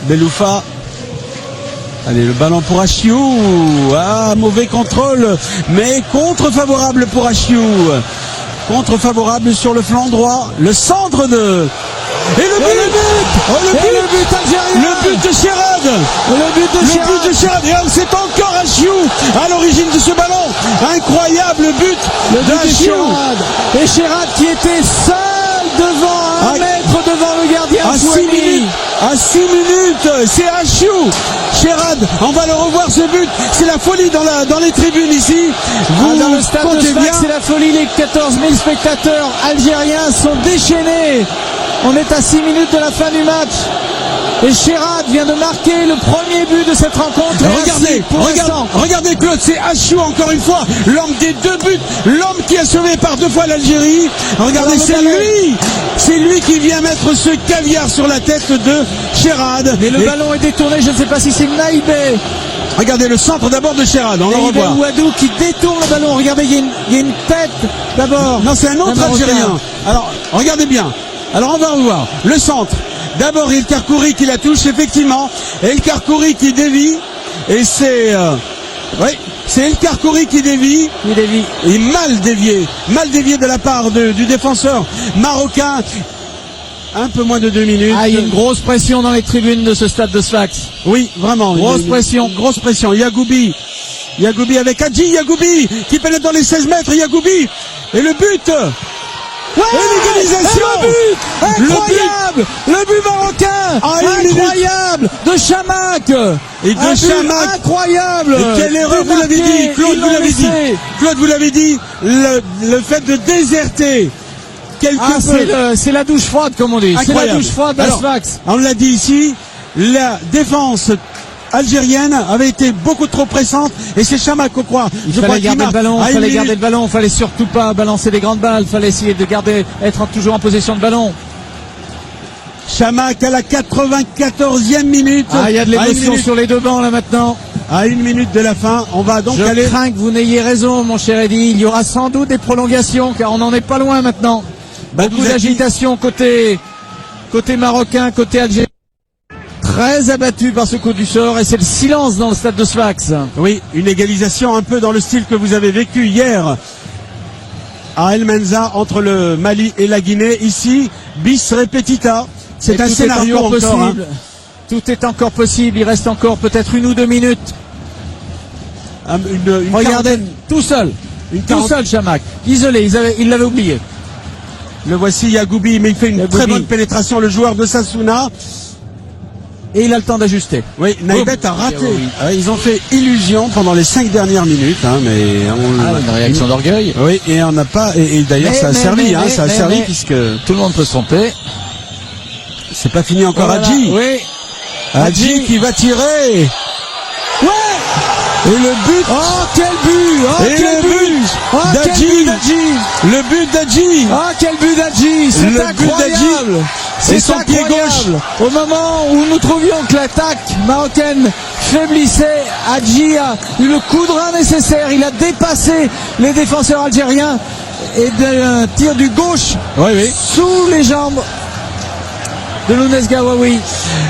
Beloufa. Allez, le ballon pour Achiou. Ah, mauvais contrôle, mais contre favorable pour Achiou. Contre favorable sur le flanc droit. Le centre de... Et le but, le but algérien. Le but de Sherrad. Le but de Sherrad. Et c'est encore Achiou à l'origine de ce ballon. Incroyable but de Sherrad. Et Sherrad qui était seul devant, 1 mètre devant le gardien. À 6 minutes, c'est Achiou. Sherrad, on va le revoir ce but. C'est la folie dans les tribunes ici. Dans le stade de Sfax, c'est la folie. Les 14 000 spectateurs algériens sont déchaînés. On est à 6 minutes de la fin du match. Et Sherrad vient de marquer le premier but de cette rencontre. Regardez Claude, c'est Achiou encore une fois, l'homme des 2 buts, l'homme qui a sauvé par 2 fois l'Algérie. Regardez, c'est lui qui vient mettre ce caviar sur la tête de Sherrad. Mais le ballon est détourné, je ne sais pas si c'est Naïbé. Regardez le centre d'abord de Sherrad, on le revoit. Ouadou qui détourne le ballon. Regardez, il y a une tête d'abord. Non, c'est un autre Algérien. Alors, regardez bien. Alors, on va revoir le centre. D'abord, El Karkouri qui la touche, effectivement. El Karkouri qui dévie. Et c'est... c'est El Karkouri qui dévie. Et mal dévié de la part du défenseur marocain. Un peu moins de 2 minutes. Il y a une grosse pression dans les tribunes de ce stade de Sfax. Oui, vraiment. Grosse pression. Yagoubi avec Hadji Yagoubi qui pénètre dans les 16 mètres. Yagoubi. Et le but. L'égalisation. Incroyable. Le but marocain. Incroyable. De Chamakh. Et de Chamakh. Incroyable. Et quelle erreur, vous l'avez dit. Claude, vous l'avez dit. Le fait de déserter. C'est la douche froide, comme on dit. C'est la douche froide à Sfax. On l'a dit ici. La défense algérienne avait été beaucoup trop pressante et c'est Chamakh qu'on croit. Il fallait garder le ballon, il fallait surtout pas balancer des grandes balles, il fallait essayer de être toujours en possession de ballon. Chamakh à la 94e minute. Il y a de l'émotion sur les 2 bancs là maintenant. À 1 minute de la fin, on va donc aller... Je crains que vous n'ayez raison, mon cher Eddy. Il y aura sans doute des prolongations car on n'en est pas loin maintenant. Beaucoup d'agitation côté marocain, côté algérien. Très abattu par ce coup du sort et c'est le silence dans le stade de Sfax. Oui, une égalisation un peu dans le style que vous avez vécu hier à El Menza entre le Mali et la Guinée. Ici, bis repetita. C'est un scénario encore possible. Tout est encore possible. Il reste encore peut-être 1 ou 2 minutes. Regardez, tout seul Chamakh. Isolé, il l'avait oublié. Le voici Yagoubi, mais il fait une très bonne pénétration, le joueur de Sassouna. Et il a le temps d'ajuster. Oui, Naïbet a raté. Ils ont fait illusion pendant les 5 dernières minutes, mais une réaction d'orgueil. Oui, et on n'a pas. Et d'ailleurs, ça a servi, puisque tout le monde peut se tromper. C'est pas fini encore. Hadji. Oui. Hadji qui va tirer. Et le but. Quel but. Quel but d'Hadji. Le but d'Hadji. Quel but d'Hadji. C'est incroyable. C'est son pied gauche. Au moment où nous trouvions que l'attaque marocaine faiblissait, Hadji a eu le coup de rein nécessaire. Il a dépassé les défenseurs algériens et d'un tir du gauche sous les jambes de Lounès Gawawi.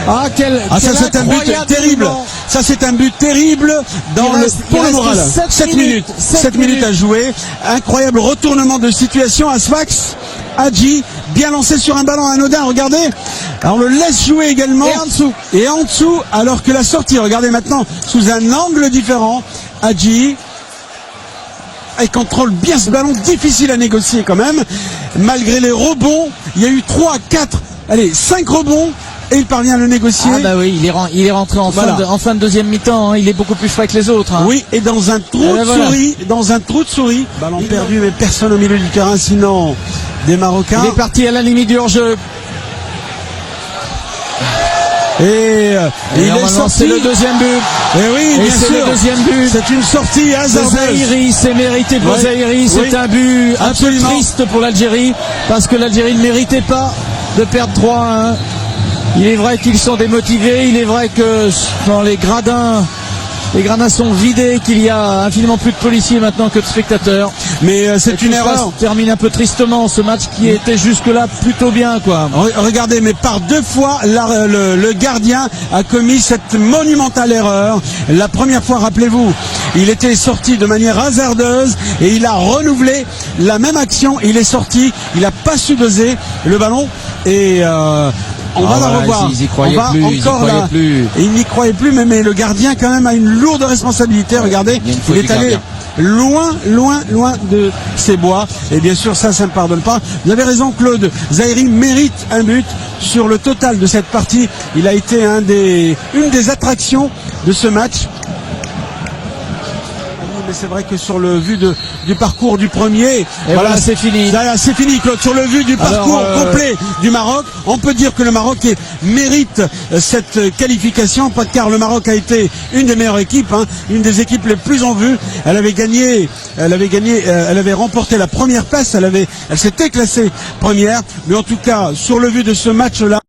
Ça c'est un but terrible. Ça c'est un but terrible pour le moral. 7 minutes à jouer. Incroyable retournement de situation à Sfax. Hadji, bien lancé sur un ballon anodin, regardez. Alors on le laisse jouer également. Et en dessous, alors que la sortie, regardez maintenant, sous un angle différent, Hadji. Il contrôle bien ce ballon, difficile à négocier quand même. Malgré les rebonds, il y a eu 5 rebonds. Et il parvient à le négocier. Il est rentré en fin de deuxième mi-temps. Il est beaucoup plus frais que les autres. Oui, et dans un trou de souris. Ballon perdu, mais personne au milieu du terrain, sinon des Marocains. Il est parti à la limite du hors-jeu. Et il est sorti. C'est le deuxième but. Et oui, bien sûr. Le deuxième but. C'est une sortie hasardeuse. Zahiri, c'est mérité pour Zahiri. C'est un but absolument triste pour l'Algérie parce que l'Algérie ne méritait pas de perdre 3-1. Il est vrai qu'ils sont démotivés, il est vrai que dans les gradins les gradins sont vidés, qu'il y a infiniment plus de policiers maintenant que de spectateurs. Mais c'est une erreur. Ça termine un peu tristement ce match qui était jusque-là plutôt bien, quoi. Regardez, mais par 2 fois, le gardien a commis cette monumentale erreur. La première fois, rappelez-vous, il était sorti de manière hasardeuse et il a renouvelé la même action. Il est sorti, il n'a pas su doser le ballon et on va la revoir. Ils n'y croyaient plus. Il n'y croyait plus, mais le gardien quand même a une lourde responsabilité. Regardez, il est allé loin de ses bois. Et bien sûr, ça ne me pardonne pas. Vous avez raison, Claude. Zaïri mérite un but sur le total de cette partie. Il a été une des attractions de ce match. Mais c'est vrai que sur le vu du parcours du premier, et voilà, c'est fini. C'est fini, Claude. Sur le vu du parcours complet du Maroc, on peut dire que le Maroc mérite cette qualification, car le Maroc a été une des meilleures équipes, une des équipes les plus en vue. Elle avait remporté la première place, elle s'était classée première. Mais en tout cas, sur le vu de ce match-là,